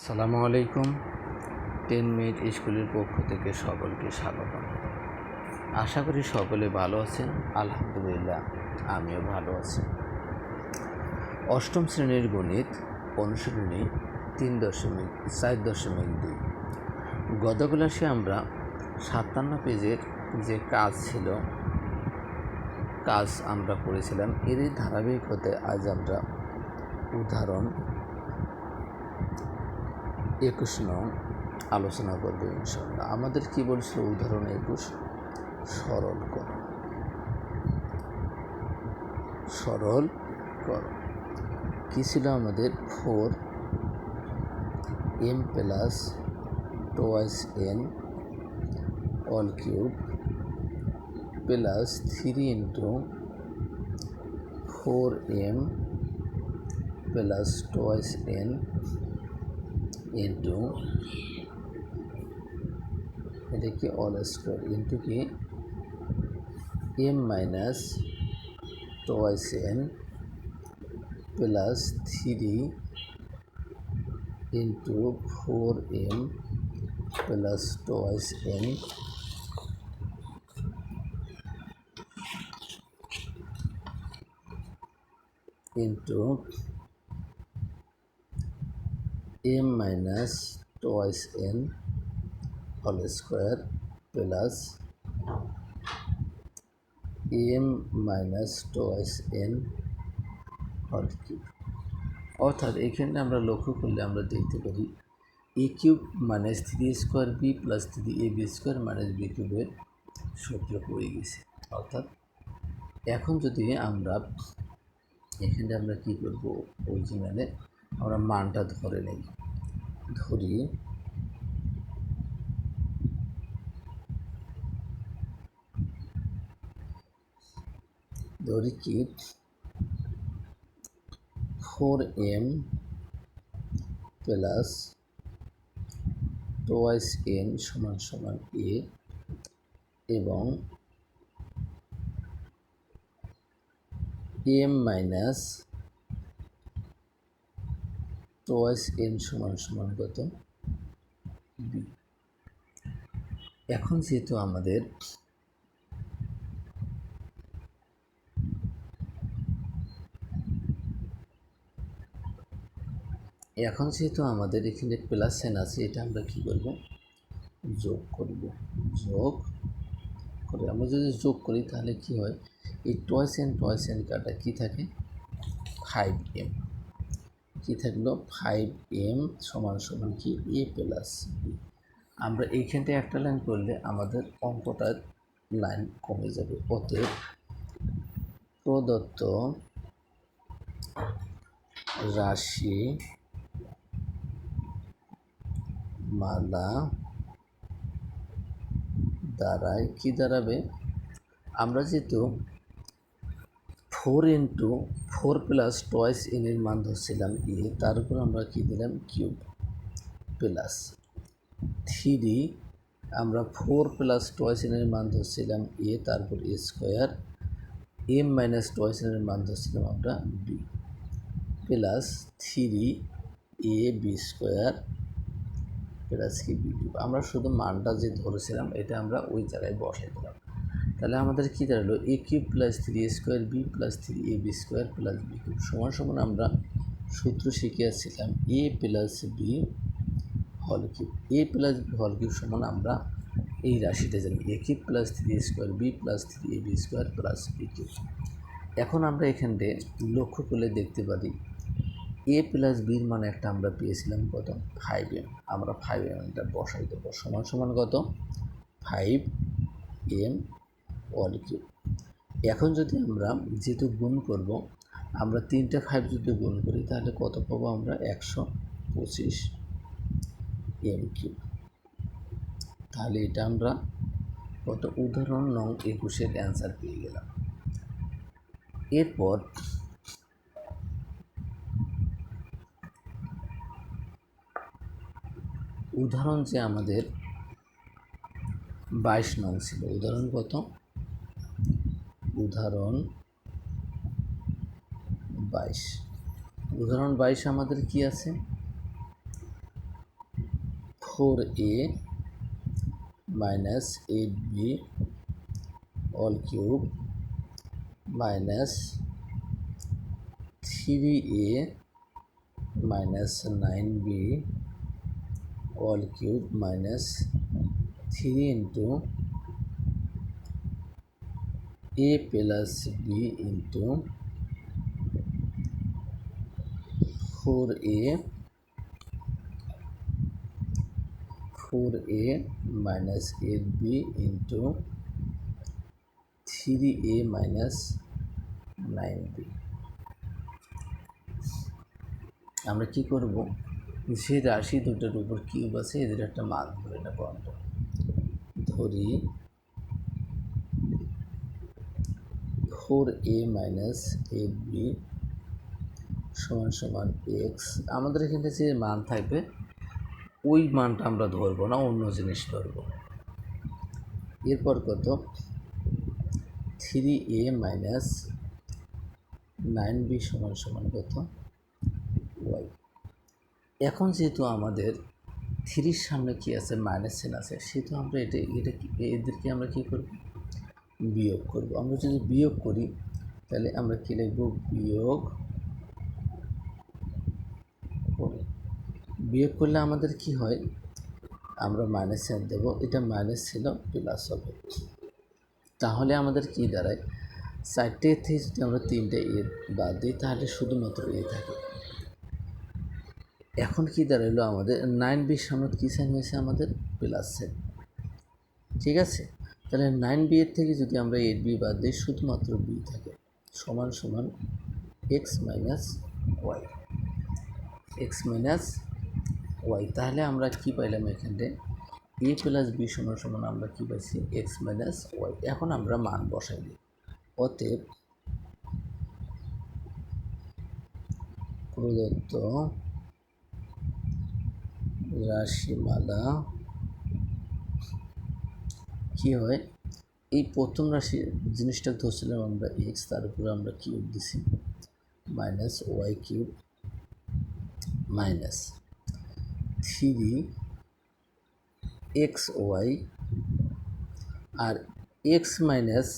আসসালামু আলাইকুম। 10 মিনিট স্কুলের পক্ষ থেকে সকলকে স্বাগতম। আশা করি সকলে ভালো আছেন। আলহামদুলিল্লাহ, আমিও ভালো আছি। অষ্টম শ্রেণীর গণিত অনুশীলনী 3.4.2। গত ক্লাসে আমরা 57 পেজের যে কাজ আমরা করেছিলাম, এরই ধারাবাহিকতায় আজ আমরা উদাহরণ 21 নং আলোচনা করব ইনশাআল্লাহ। আমাদের কি বলছিল উদাহরণ 21? সরল করো কি ছিল আমাদের? 4m plus 2n all cube plus 3 into 4m plus 2n into এটা কি অল স্কোয়ার ইন্টু কি m minus 2n plus 3 into 4m plus 2n into m minus 2n whole square plus m minus 2n whole cube. অর্থাৎ এখানে আমরা লক্ষ্য করলে আমরা দেখতে পারি a cube minus 3a² b plus 3ab² minus b কিউবের সূত্র পড়ে গেছে। অর্থাৎ এখন যদি আমরা এখানে আমরা কী করব, অরিজিনালে আমরা মানটা ধরি কি 4m প্লাস 2n সমান সমান a এবং m মাইনাস 2n সমান সমান কত? b। এখন যেহেতু আমাদের এখানে প্লাস সাইন আছে, এটা আমরা কী করব? যোগ করে আমরা যদি যোগ করি তাহলে কি হয়? এই 2n কাটা কি থাকে? 5m। কি থাকলো? 5m সমান সমান কি? a plus b। আমরা এইখানটায় একটা লাইন করলে আমাদের অঙ্কটার লাইন কমে যাবে। অতএব প্রদত্ত রাশি মালা দ্বারায় কি দাঁড়াবে? আমরা যেহেতু 4 ইন্টু 4 প্লাস 2n এর মান ধরছিলাম এ, তার উপর আমরা কি দিলাম? কিউব প্লাস 3 আমরা 4 প্লাস 2n এর মান ধরছিলাম এ, তারপর এ স্কোয়ার m মাইনাস 2n এর মান ধরছিলাম আমরা বি প্লাস 3ab² প্লাস কি বি কিউব। আমরা শুধু মানটা যে ধরেছিলাম এটা আমরা ওই জায়গায় বসাই দিলাম। তাহলে আমাদের কী দাঁড়ালো? a cube plus 3a² b plus 3ab² প্লাস বি কিউব সমান সমান আমরা সূত্র শিখিয়েছিলাম a প্লাস বি হল কিউব। a প্লাস বি হল কিউব সমান আমরা এই রাশিটা জানি a cube plus 3a² b plus 3ab² প্লাস বি কিউব। এখন আমরা এখানে লক্ষ্য করলে দেখতে পারি a প্লাস বির মানে একটা আমরা পেয়েছিলাম কত? 5m। আমরা 5mটা বসাই দেবো সমান সমান কত? 5m all cube. এখন যদি আমরা যেহেতু গুণ করব, আমরা 3টা 5 যদি গুণ করি তাহলে কত পাবো? আমরা 125m কিউব। তাহলে এটা আমরা কত? উদাহরণ নং 21 অ্যান্সার পেয়ে গেলাম। এরপর উদাহরণ যে আমাদের 22 নং ছিল, উদাহরণ কত? উদাহরণ 22 আমাদের কি আছে? 4a minus 8b all cube minus 3a minus 9b all cube minus 3 into a plus b into 4a minus 8b into 3a minus 9b। আমরা কি করব, যে রাশি দুটোর উপর কিউব আছে এদের একটা মান ধরে নেব। আমরা ধরি 4a minus 8b সমান সমান এক্স। আমাদের এখানে যে মান থাকবে ওই মানটা আমরা ধরবো না, অন্য জিনিস ধরবো। এরপর কত 3a minus 9b সমান সমান কত ওয়াই। এখন যেহেতু আমাদের 3-র সামনে কি আছে, মাইনাস চিহ্ন আছে, সেহেতু আমরা এদেরকে আমরা কী করব, বিয়োগ করব। আমরা যদি বিয়োগ করি তাহলে আমরা কী লিখব, বিয়োগ করলে আমাদের কি হয়, আমরা মাইনাস চিহ্ন দেব, এটা মাইনাস ছিল প্লাস হবে। তাহলে আমাদের কি দাঁড়ায়, 4টে থেকে যদি আমরা 3টে এ বাদ দিই তাহলে শুধুমাত্র এ থাকে। এখন কি দাঁড়াইলো, আমাদের 9b সামনে কী সাইন হয়েছে, আমাদের প্লাস সাইন। ঠিক আছে, তাহলে 9b এর থেকে যদি আমরা 8b বাদ দিই শুধুমাত্র b থাকে, সমান সমান এক্স মাইনাস ওয়াই। তাহলে আমরা কি পাইলাম এখানে, a প্লাস বি সমান সমান আমরা কী পাইছি, এক্স মাইনাস ওয়াই। এখন আমরা মান বসাই দিই। অতএব প্রদত্ত রাশিমালা কি হয়, এই প্রথম রাশি জিনিসটা ধরছিলাম আমরা এক্স, তার উপরে আমরা কিউব দিছি minus Y cube minus 3xy আর এক্স মাইনাস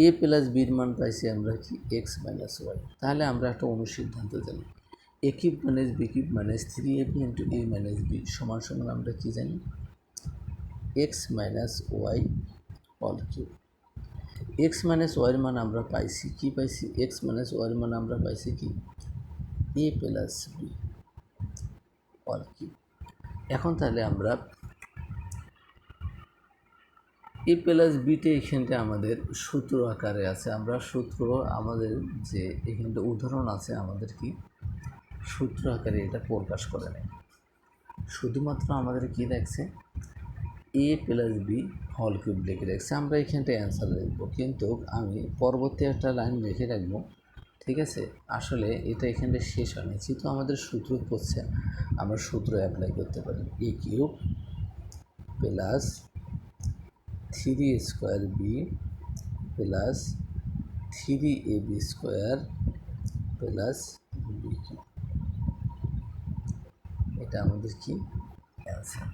এ প্লাস বির মান পাইছি আমরা কি এক্স মাইনাস ওয়াই। তাহলে আমরা একটা অনুসিদ্ধান্ত জানি, a cube minus b cube minus 3ab into a minus b সমান সমান আমরা কি জানি, x minus y all cube. X minus ওয়াইয়ের মান আমরা পাইছি, কি পাইছি, এক্স মাইনাস ওয়াইয়ের মান আমরা পাইছি কি, এ প্লাস বি অল কিউব। এখন তাহলে আমরা এ প্লাস বিতে এখানটা আমাদের সূত্র আকারে আছে, আমরা সূত্র আমাদের যে এখানটা উদাহরণ আছে আমাদের কি সূত্র আকারে এটা প্রকাশ করে নেয়। শুধুমাত্র আমাদের কি দেখছে, এ প্লাস বি হল কিউব লিখে রাখছে, আমরা এখানটা অ্যান্সার লিখবো। কিন্তু আমি পরবর্তী একটা লাইন লিখে রাখবো, ঠিক আছে। আসলে এটা এখানটা শেষ হয়নি, যেহেতু আমাদের সূত্র করছে আমরা সূত্র অ্যাপ্লাই করতে পারি, a cube plus 3 b plus 3ab square plus B cube. এটা আমাদের কি অ্যান্সার।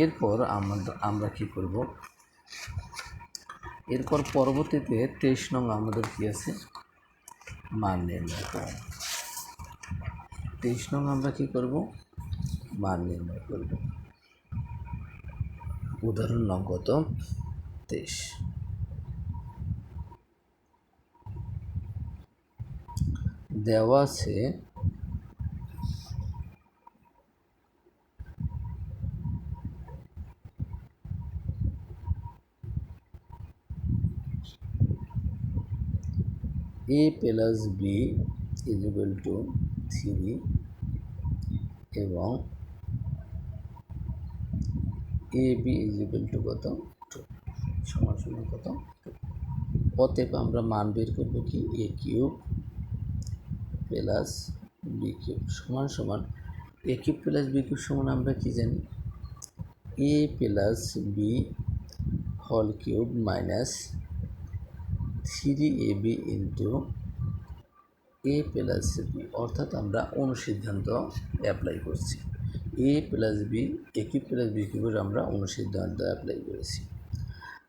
এরপর আমরা কি করব, এরপর পরবর্তীতে 23 নং আমাদের কি আছে, মান নির্ণয় করব। 23 নং আমরা কি করব, মান নির্ণয় করব। উদাহরণ নং কত, 23। দেওয়া আছে a plus B equal to 3 এবং এ বি ইকুয়াল টু কত, 2 সমান সমান কত, 2। অতএব আমরা মান বের করবো কি, a cube plus B cube সমান সমান, a cube plus B cube সমান আমরা কি জানি, a plus b whole cube minus 3ab into a plus b, অর্থাৎ আমরা অনুসিদ্ধান্ত অ্যাপ্লাই করছি। A plus b, a cube plus b কিউবের আমরা অনুসিদ্ধান্ত অ্যাপ্লাই করেছি।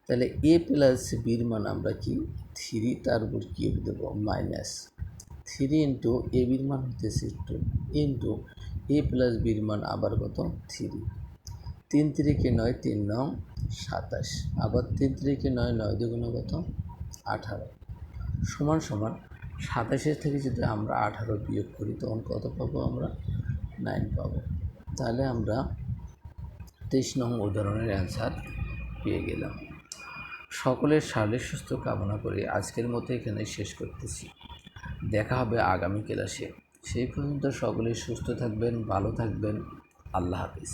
তাহলে এ প্লাস বির মান আমরা কি 3, তার উপর কিউব দেবো মাইনাস 3 ইন্টু এ বির মান হতেছে 2 ইন্টু এ প্লাস বির মান আবার কত 3, 3 3 9, 3 9 27, আবার 3 3 9, 9 দুগুণ কত 18, সমান সমান 27 থেকে যদি আমরা 18 বিয়োগ করি তখন কত পাবো আমরা 9 পাবো। তাহলে আমরা 23 নং উদাহরণের অ্যান্সার পেয়ে গেলাম। সকলের শারীরিক সুস্থ কামনা করে আজকের মতো এখানে শেষ করতেছি। দেখা হবে আগামী ক্লাসে। সেই পর্যন্ত সকলেই সুস্থ থাকবেন, ভালো থাকবেন। আল্লাহ হাফিজ।